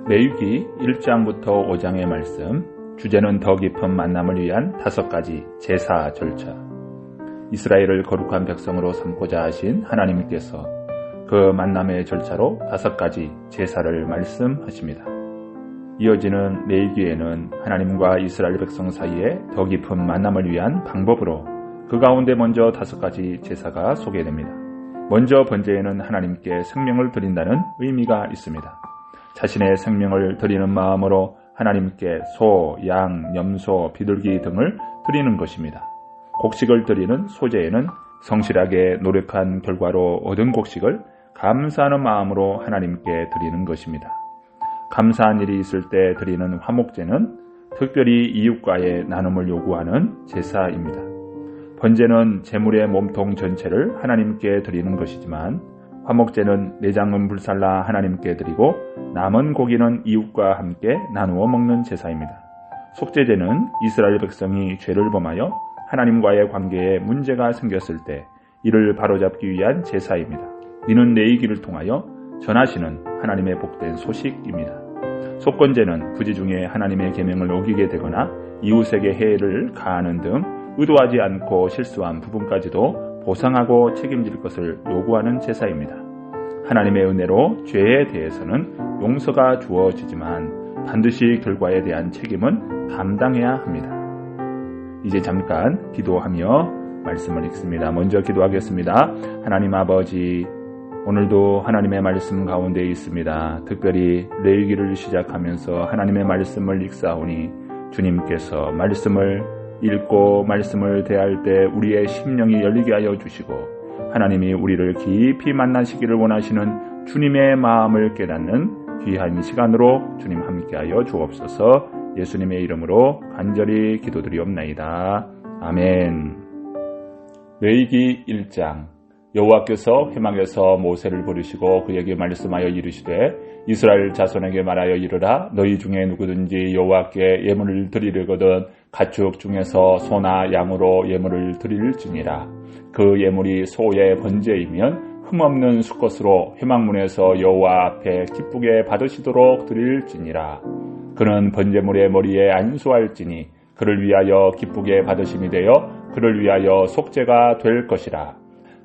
레위기 1장부터 5장의 말씀, 주제는 더 깊은 만남을 위한 5가지 제사 절차. 이스라엘을 거룩한 백성으로 삼고자 하신 하나님께서 그 만남의 절차로 5가지 제사를 말씀하십니다. 이어지는 레위기에는 하나님과 이스라엘 백성 사이에 더 깊은 만남을 위한 방법으로 그 가운데 먼저 5가지 제사가 소개됩니다. 먼저 번제에는 하나님께 생명을 드린다는 의미가 있습니다. 자신의 생명을 드리는 마음으로 하나님께 소, 양, 염소, 비둘기 등을 드리는 것입니다. 곡식을 드리는 소제에는 성실하게 노력한 결과로 얻은 곡식을 감사하는 마음으로 하나님께 드리는 것입니다. 감사한 일이 있을 때 드리는 화목제는 특별히 이웃과의 나눔을 요구하는 제사입니다. 번제는 제물의 몸통 전체를 하나님께 드리는 것이지만 화목제는 내장은 불살라 하나님께 드리고 남은 고기는 이웃과 함께 나누어 먹는 제사입니다. 속죄제는 이스라엘 백성이 죄를 범하여 하나님과의 관계에 문제가 생겼을 때 이를 바로잡기 위한 제사입니다. 이는 레위기를 통하여 전하시는 하나님의 복된 소식입니다. 속건제는 부지 중에 하나님의 계명을 어기게 되거나 이웃에게 해를 가하는 등 의도하지 않고 실수한 부분까지도 보상하고 책임질 것을 요구하는 제사입니다. 하나님의 은혜로 죄에 대해서는 용서가 주어지지만 반드시 결과에 대한 책임은 담당해야 합니다. 이제 잠깐 기도하며 말씀을 읽습니다. 먼저 기도하겠습니다. 하나님 아버지, 오늘도 하나님의 말씀 가운데 있습니다. 특별히 레위기를 시작하면서 하나님의 말씀을 읽사오니 주님께서 말씀을 읽고 말씀을 대할 때 우리의 심령이 열리게 하여 주시고 하나님이 우리를 깊이 만나시기를 원하시는 주님의 마음을 깨닫는 귀한 시간으로 주님 함께하여 주옵소서. 예수님의 이름으로 간절히 기도드리옵나이다. 아멘. 레위기 1장. 여호와께서 회막에서 모세를 부르시고 그에게 말씀하여 이르시되 이스라엘 자손에게 말하여 이르라. 너희 중에 누구든지 여호와께 예물을 드리려거든 가축 중에서 소나 양으로 예물을 드릴지니라. 그 예물이 소의 번제이면 흠없는 수컷으로 회막문에서 여호와 앞에 기쁘게 받으시도록 드릴지니라. 그는 번제물의 머리에 안수할지니 그를 위하여 기쁘게 받으심이 되어 그를 위하여 속죄가 될 것이라.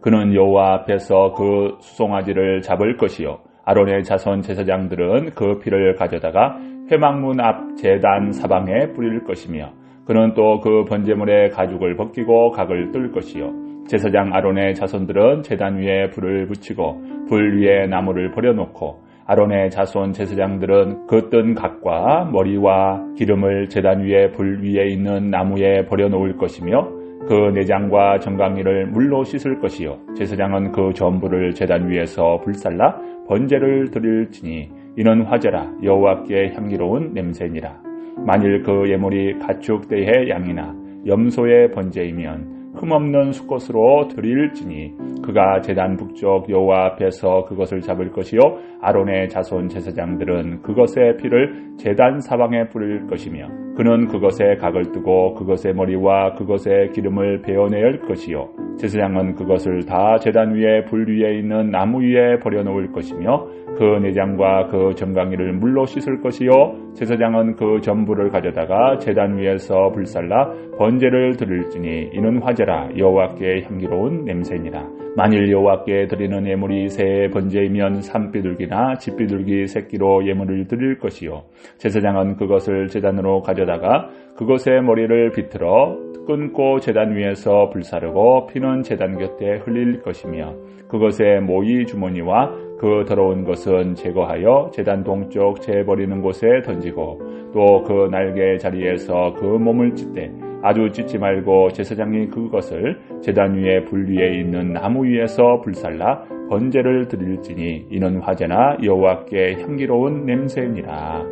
그는 여호와 앞에서 그 수송아지를 잡을 것이요 아론의 자손 제사장들은 그 피를 가져다가 회막문 앞 제단 사방에 뿌릴 것이며 그는 또 그 번제물의 가죽을 벗기고 각을 뜰 것이요 제사장 아론의 자손들은 제단 위에 불을 붙이고 불 위에 나무를 버려놓고 아론의 자손 제사장들은 그 뜬 각과 머리와 기름을 제단 위에 불 위에 있는 나무에 버려놓을 것이며 그 내장과 정강이를 물로 씻을 것이요 제사장은 그 전부를 제단 위에서 불살라 번제를 드릴지니 이는 화제라 여호와께 향기로운 냄새니라. 만일 그 예물이 가축 떼의 양이나 염소의 번제이면 흠없는 수컷으로 드릴지니 그가 제단 북쪽 여호와 앞에서 그것을 잡을 것이요 아론의 자손 제사장들은 그것의 피를 제단 사방에 뿌릴 것이며 그는 그것에 각을 뜨고 그것의 머리와 그것의 기름을 베어내야 것이요 제사장은 그것을 다 제단 위에 불 위에 있는 나무 위에 버려놓을 것이며 그 내장과 그 정강이를 물로 씻을 것이요 제사장은 그 전부를 가져다가 제단 위에서 불살라 번제를 드릴지니 이는 화제라 여호와께 향기로운 냄새니라. 만일 여호와께 드리는 예물이 새의 번제이면 산비둘기나 집비둘기 새끼로 예물을 드릴 것이요 제사장은 그것을 제단으로 가져다가 그것의 머리를 비틀어 끊고 제단 위에서 불사르고 피는 제단 곁에 흘릴 것이며 그것의 모이 주머니와 그 더러운 것은 제거하여 제단 동쪽 재버리는 곳에 던지고 또 그 날개 자리에서 그 몸을 찢되 아주 찢지 말고 제사장이 그것을 제단 위에 불 위에 있는 나무 위에서 불살라 번제를 드릴지니 이는 화제나 여호와께 향기로운 냄새니라.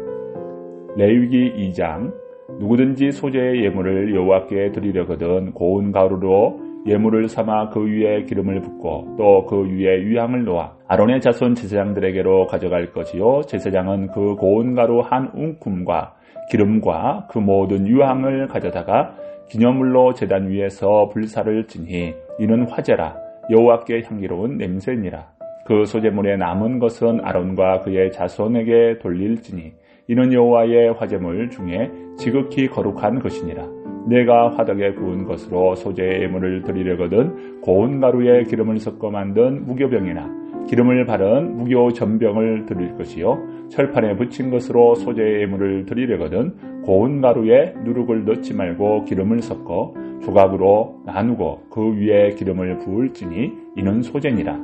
레위기 2장. 누구든지 소제의 예물을 여호와께 드리려거든 고운 가루로 예물을 삼아 그 위에 기름을 붓고 또 그 위에 유향을 놓아 아론의 자손 제사장들에게로 가져갈 것이요 제사장은 그 고운 가루 한 움큼과 기름과 그 모든 유향을 가져다가 기념물로 제단 위에서 불사를 지니 이는 화제라 여호와께 향기로운 냄새니라. 그 소재물에 남은 것은 아론과 그의 자손에게 돌릴지니 이는 여호와의 화제물 중에 지극히 거룩한 것이니라. 내가 화덕에 구운 것으로 소재의 예물을 드리려거든 고운 가루에 기름을 섞어 만든 무교병이나 기름을 바른 무교 전병을 드릴 것이요 철판에 붙인 것으로 소재의 예물을 드리려거든 고운 가루에 누룩을 넣지 말고 기름을 섞어 조각으로 나누고 그 위에 기름을 부을지니 이는 소재니라.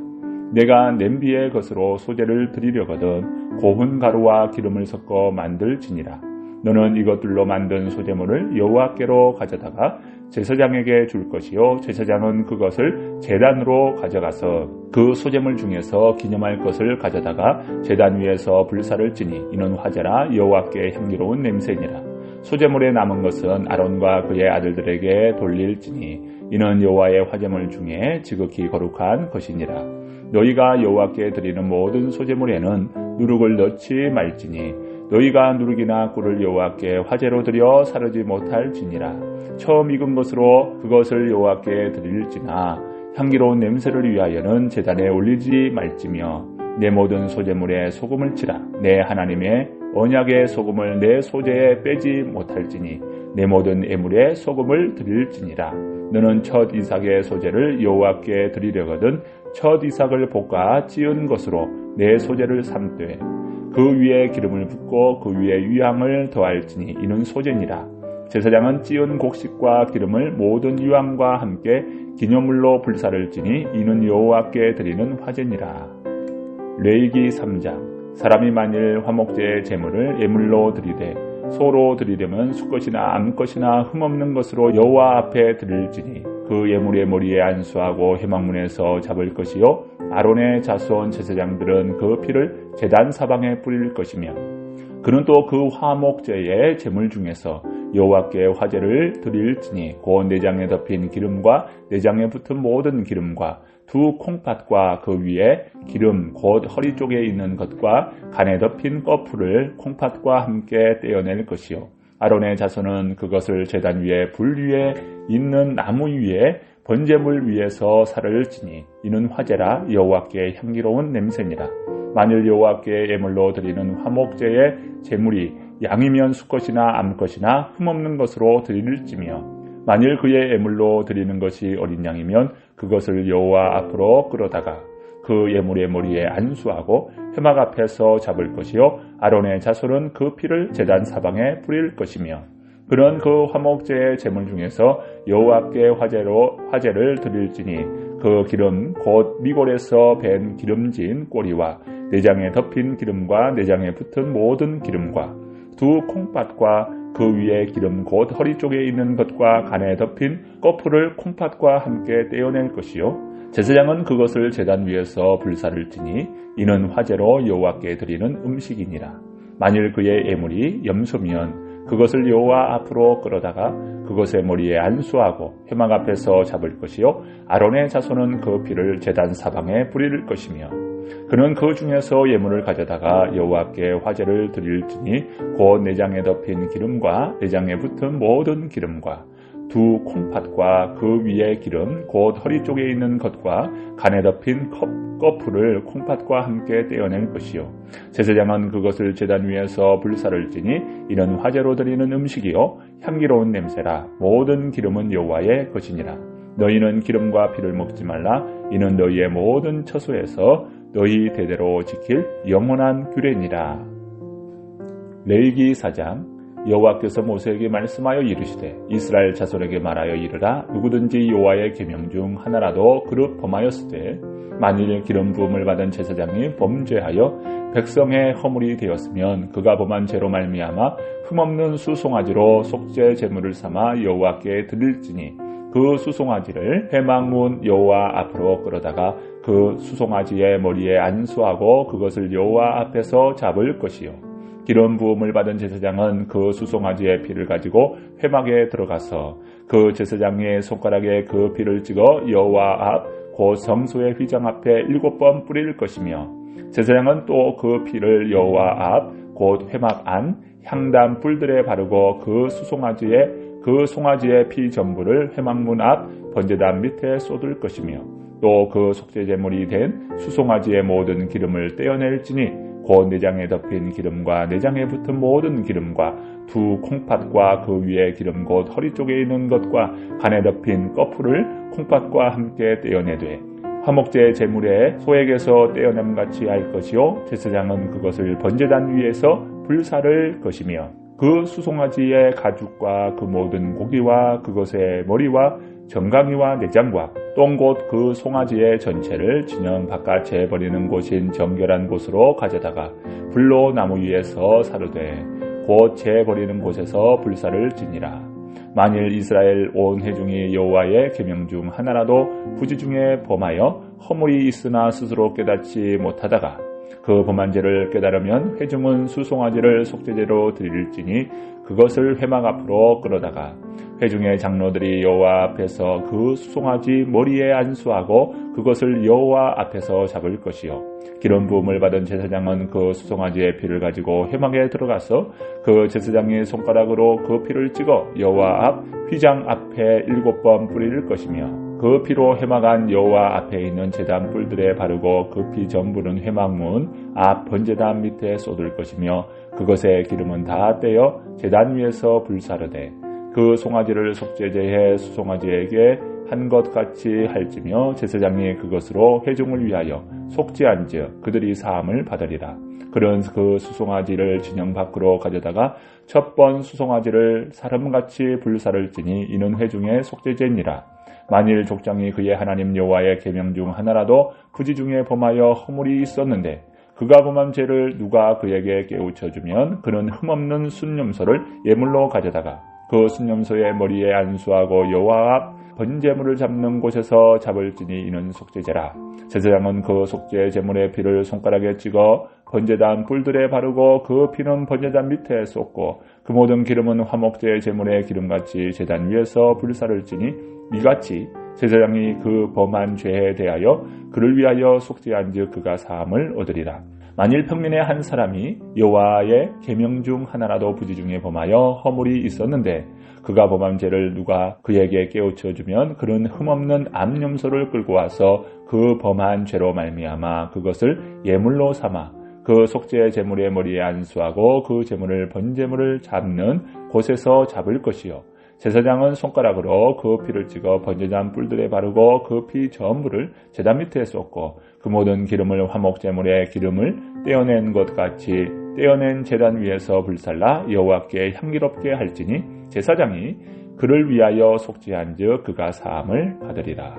내가 냄비의 것으로 소재를 드리려거든 고운 가루와 기름을 섞어 만들지니라. 너는 이것들로 만든 소재물을 여호와께로 가져다가 제사장에게 줄 것이요 제사장은 그것을 제단으로 가져가서 그 소재물 중에서 기념할 것을 가져다가 제단 위에서 불사를 지니 이는 화제라 여호와께 향기로운 냄새니라. 소재물에 남은 것은 아론과 그의 아들들에게 돌릴지니 이는 여호와의 화제물 중에 지극히 거룩한 것이니라. 너희가 여호와께 드리는 모든 소재물에는 누룩을 넣지 말지니 너희가 누룩이나 꿀을 여호와께 화제로 드려 사르지 못할지니라. 처음 익은 것으로 그것을 여호와께 드릴지나 향기로운 냄새를 위하여는 제단에 올리지 말지며 내 모든 소재물에 소금을 치라. 내 하나님의 언약의 소금을 내 소재에 빼지 못할지니 내 모든 예물에 소금을 드릴지니라. 너는 첫 이삭의 소재를 여호와께 드리려거든 첫 이삭을 볶아 찌은 것으로 내 소재를 삼되 그 위에 기름을 붓고 그 위에 유향을 더할지니 이는 소재니라. 제사장은 찌은 곡식과 기름을 모든 유향과 함께 기념물로 불사를 지니 이는 여호와께 드리는 화제니라. 레위기 3장. 사람이 만일 화목제의 제물을 예물로 드리되 소로 드리려면 수컷이나 암컷이나 흠없는 것으로 여호와 앞에 드릴지니 그 예물의 머리에 안수하고 회막문에서 잡을 것이요 아론의 자손 제사장들은 그 피를 제단 사방에 뿌릴 것이며 그는 또 그 화목제의 제물 중에서 여호와께 화제를 드릴지니 곧 내장에 덮인 기름과 내장에 붙은 모든 기름과 두 콩팥과 그 위에 기름 곧 허리 쪽에 있는 것과 간에 덮인 꺼풀을 콩팥과 함께 떼어낼 것이요 아론의 자손은 그것을 제단 위에 불 위에 있는 나무 위에 번제물 위에서 살을 지니 이는 화제라 여호와께 향기로운 냄새니라. 만일 여호와께 예물로 드리는 화목제의 제물이 양이면 수컷이나 암컷이나 흠없는 것으로 드릴지며 만일 그의 예물로 드리는 것이 어린 양이면 그것을 여호와 앞으로 끌어다가 그 예물의 머리에 안수하고 회막 앞에서 잡을 것이요 아론의 자손은 그 피를 제단 사방에 뿌릴 것이며 그는 그 화목제의 제물 중에서 여호와께 화제를 드릴지니 그 기름 곧 미골에서 밴 기름진 꼬리와 내장에 덮인 기름과 내장에 붙은 모든 기름과 두 콩팥과 그 위에 기름 곧 허리 쪽에 있는 것과 간에 덮인 꺼풀을 콩팥과 함께 떼어낼 것이요 제사장은 그것을 제단 위에서 불사를 지니 이는 화제로 여호와께 드리는 음식이니라. 만일 그의 예물이 염소면 그것을 여호와 앞으로 끌어다가 그것의 머리에 안수하고 회막 앞에서 잡을 것이요 아론의 자손은 그 피를 제단 사방에 뿌릴 것이며 그는 그 중에서 예물을 가져다가 여호와께 화제를 드릴지니 곧 내장에 덮인 기름과 내장에 붙은 모든 기름과 두 콩팥과 그 위에 기름 곧 허리 쪽에 있는 것과 간에 덮인 꺼풀을 콩팥과 함께 떼어낼 것이요 제사장은 그것을 제단 위에서 불사를 지니 이는 화제로 드리는 음식이요 향기로운 냄새라. 모든 기름은 여호와의 것이니라. 너희는 기름과 피를 먹지 말라. 이는 너희의 모든 처소에서 너희 대대로 지킬 영원한 규례니라. 레위기 4장. 여호와께서 모세에게 말씀하여 이르시되 이스라엘 자손에게 말하여 이르라. 누구든지 여호와의 계명 중 하나라도 그릇 범하였으되 만일 기름 부음을 받은 제사장이 범죄하여 백성의 허물이 되었으면 그가 범한 죄로 말미암아 흠없는 수송아지로 속죄 제물을 삼아 여호와께 드릴지니 그 수송아지를 회막문 여호와 앞으로 끌어다가 그 수송아지의 머리에 안수하고 그것을 여호와 앞에서 잡을 것이요 기름 부음을 받은 제사장은 그 수송아지의 피를 가지고 회막에 들어가서 그 제사장의 손가락에 그 피를 찍어 여호와 앞 곧 성소의 휘장 앞에 7번 뿌릴 것이며 제사장은 또 그 피를 여호와 앞 곧 회막 안 향단 뿔들에 바르고 그 송아지의 피 전부를 회막문 앞 번제단 밑에 쏟을 것이며 또 그 속죄제물이 된 수송아지의 모든 기름을 떼어낼지니 곧 내장에 덮인 기름과 내장에 붙은 모든 기름과 두 콩팥과 그 위에 기름 곧 허리 쪽에 있는 것과 간에 덮인 꺼풀을 콩팥과 함께 떼어내되 화목제 제물에 소에게서 떼어냄같이 할 것이요 제사장은 그것을 번제단 위에서 불사를 것이며 그 수송아지의 가죽과 그 모든 고기와 그것의 머리와 정강이와 내장과 똥 곧 그 송아지의 전체를 진영 바깥에 버리는 곳인 정결한 곳으로 가져다가 불로 나무 위에서 사르되 곧 재 버리는 곳에서 불사를 지니라. 만일 이스라엘 온 회중이 여호와의 계명 중 하나라도 부지 중에 범하여 허물이 있으나 스스로 깨닫지 못하다가 그 범한 죄를 깨달으면 회중은 수송아지를 속죄제로 드릴지니 그것을 회막 앞으로 끌어다가 회중의 장로들이 여호와 앞에서 그 수송아지 머리에 안수하고 그것을 여호와 앞에서 잡을 것이요 기름 부음을 받은 제사장은 그 수송아지의 피를 가지고 회막에 들어가서 그 제사장의 손가락으로 그 피를 찍어 여호와 앞 휘장 앞에 7번 뿌릴 것이며 그 피로 회막 안 여호와 앞에 있는 제단 뿔들에 바르고 그 피 전부는 회막문 앞 번제단 밑에 쏟을 것이며 그것의 기름은 다 떼어 제단 위에서 불사르되 그 송아지를 속죄제해 수송아지에게 한 것 같이 할지며 제사장이 그것으로 회중을 위하여 속죄한즉 그들이 사함을 받으리라. 그런 그 수송아지를 진영 밖으로 가져다가 첫 번 수송아지를 사람같이 불사를지니 이는 회중의 속죄제니라. 만일 족장이 그의 하나님 여호와의 계명 중 하나라도 부지 중에 범하여 허물이 있었는데 그가 범한 죄를 누가 그에게 깨우쳐주면 그는 흠없는 순념소를 예물로 가져다가 그 순념소의 머리에 안수하고 여호와 앞 번제물을 잡는 곳에서 잡을지니 이는 속죄제라. 제사장은 그 속죄 제물의 피를 손가락에 찍어 번제단 뿔들에 바르고 그 피는 번제단 밑에 쏟고 그 모든 기름은 화목제 제물의 기름같이 제단 위에서 불사를지니 이같이 제사장이 그 범한 죄에 대하여 그를 위하여 속죄한즉 그가 사함을 얻으리라. 만일 평민의 한 사람이 여호와의 계명 중 하나라도 부지 중에 범하여 허물이 있었는데 그가 범한 죄를 누가 그에게 깨우쳐주면 그는 흠없는 암염소를 끌고 와서 그 범한 죄로 말미암아 그것을 예물로 삼아 그 속죄 제물의 머리에 안수하고 그 제물을 번제물을 잡는 곳에서 잡을 것이요 제사장은 손가락으로 그 피를 찍어 번제단 뿔들에 바르고 그 피 전부를 제단 밑에 쏟고 그 모든 기름을 화목제물의 기름을 떼어낸 것 같이 떼어낸 제단 위에서 불살라 여호와께 향기롭게 할지니 제사장이 그를 위하여 속죄한즉 그가 사함을 받으리라.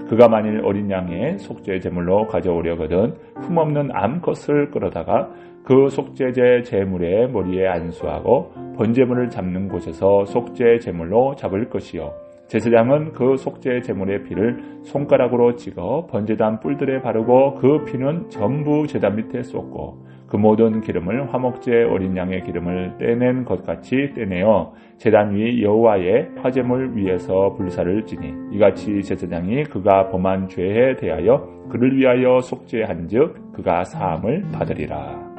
그가 만일 어린 양의 속죄 제물로 가져오려거든 흠없는 암컷을 끌어다가 그 속죄제 제물의 머리에 안수하고 번제물을 잡는 곳에서 속죄 제물로 잡을 것이요 제사장은 그 속죄 제물의 피를 손가락으로 찍어 번제단 뿔들에 바르고 그 피는 전부 제단 밑에 쏟고 그 모든 기름을 화목제 어린 양의 기름을 떼낸 것 같이 떼내어 제단 위 여호와의 화제물 위에서 불사를 지니 이같이 제사장이 그가 범한 죄에 대하여 그를 위하여 속죄한즉 그가 사함을 받으리라.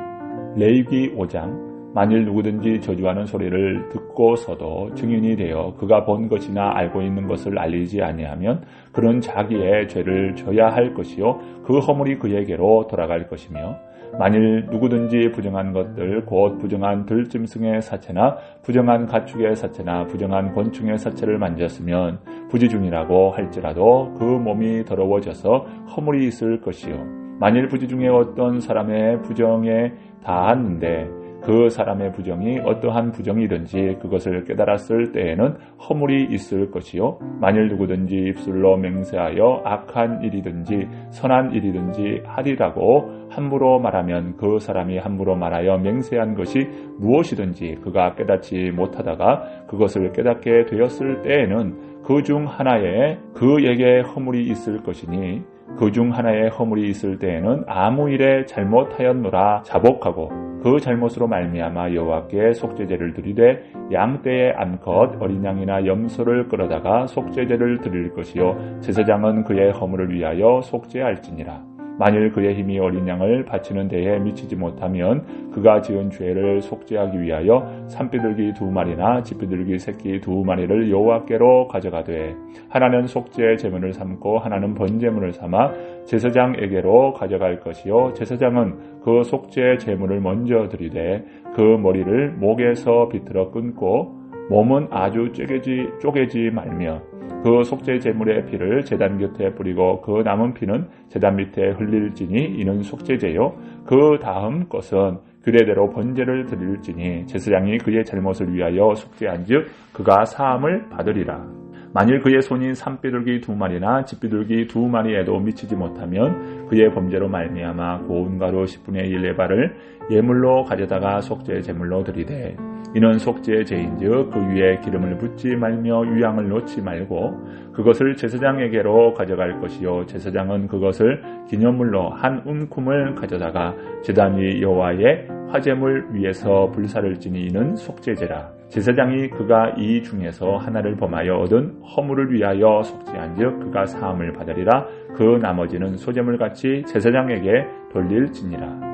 레위기 5장 만일 누구든지 저주하는 소리를 듣고서도 증인이 되어 그가 본 것이나 알고 있는 것을 알리지 아니하면 그는 자기의 죄를 져야 할 것이요 그 허물이 그에게로 돌아갈 것이며 만일 누구든지 부정한 것들 곧 부정한 들짐승의 사체나 부정한 가축의 사체나 부정한 곤충의 사체를 만졌으면 부지중이라고 할지라도 그 몸이 더러워져서 허물이 있을 것이요 만일 부지 중에 어떤 사람의 부정에 닿았는데 그 사람의 부정이 어떠한 부정이든지 그것을 깨달았을 때에는 허물이 있을 것이요 만일 누구든지 입술로 맹세하여 악한 일이든지 선한 일이든지 하리라고 함부로 말하면 그 사람이 함부로 말하여 맹세한 것이 무엇이든지 그가 깨닫지 못하다가 그것을 깨닫게 되었을 때에는 그 중 하나에 그에게 허물이 있을 것이니 그 중 하나에 허물이 있을 때에는 아무 일에 잘못하였노라 자복하고 그 잘못으로 말미암아 여호와께 속죄제를 드리되 양떼의 암컷 어린 양이나 염소를 끌어다가 속죄제를 드릴 것이요 제사장은 그의 허물을 위하여 속죄할지니라. 만일 그의 힘이 어린 양을 바치는 데에 미치지 못하면 그가 지은 죄를 속죄하기 위하여 산비둘기 2마리나 집비둘기 새끼 2마리를 여호와께로 가져가되 하나는 속죄 제물을 삼고 하나는 번제물을 삼아 제사장에게로 가져갈 것이요 제사장은 그 속죄 제물을 먼저 드리되 그 머리를 목에서 비틀어 끊고 몸은 아주 쪼개지 말며 그 속죄 제물의 피를 제단 곁에 뿌리고 그 남은 피는 제단 밑에 흘릴지니 이는 속죄제요 그 다음 것은 규례대로 번제를 드릴지니 제사장이 그의 잘못을 위하여 속죄한즉 그가 사함을 받으리라. 만일 그의 손이 산비둘기 2마리나 집비둘기 2마리에도 미치지 못하면 그의 범죄로 말미암아 고운 가루 10분의 1 에바를 예물로 가져다가 속죄 제물로 드리되 이는 속죄 제인즉 그 위에 기름을 붓지 말며 유향을 놓지 말고 그것을 제사장에게로 가져갈 것이요 제사장은 그것을 기념물로 한 움큼을 가져다가 제단 위 여호와의 화제물 위에서 불사를지니 이는 속죄제라. 제사장이 그가 이 중에서 하나를 범하여 얻은 허물을 위하여 속죄한즉 그가 사함을 받으리라. 그 나머지는 소제물같이 제사장에게 돌릴지니라.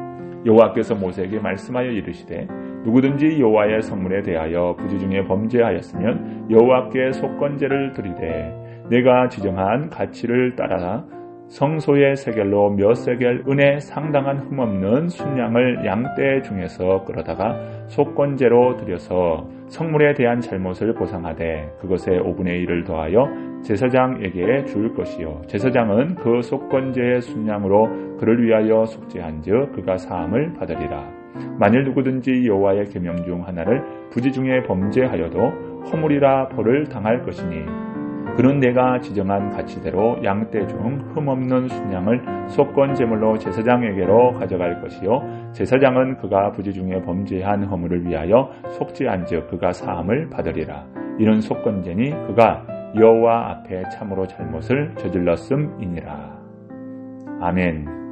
여호와께서 모세에게 말씀하여 이르시되 누구든지 여호와의 성물에 대하여 부지 중에 범죄하였으면 여호와께 속건제를 드리되 내가 지정한 가치를 따라 성소의 세겔로 몇 세겔 은에 상당한 흠없는 순양을 양떼 중에서 끌어다가 속건제로 드려서 성물에 대한 잘못을 보상하되 그것의 5분의 1을 더하여 제사장에게 줄 것이요 제사장은 그 속건제의 순양으로 그를 위하여 속죄한즉 그가 사함을 받으리라. 만일 누구든지 여호와의 계명 중 하나를 부지 중에 범죄하여도 허물이라 벌을 당할 것이니 그는 내가 지정한 가치대로 양떼 중 흠없는 순양을 속건 제물로 제사장에게로 가져갈 것이요 제사장은 그가 부지 중에 범죄한 허물을 위하여 속죄한즉 그가 사함을 받으리라. 이는 속건제니 그가 여호와 앞에 참으로 잘못을 저질렀음이니라. 아멘.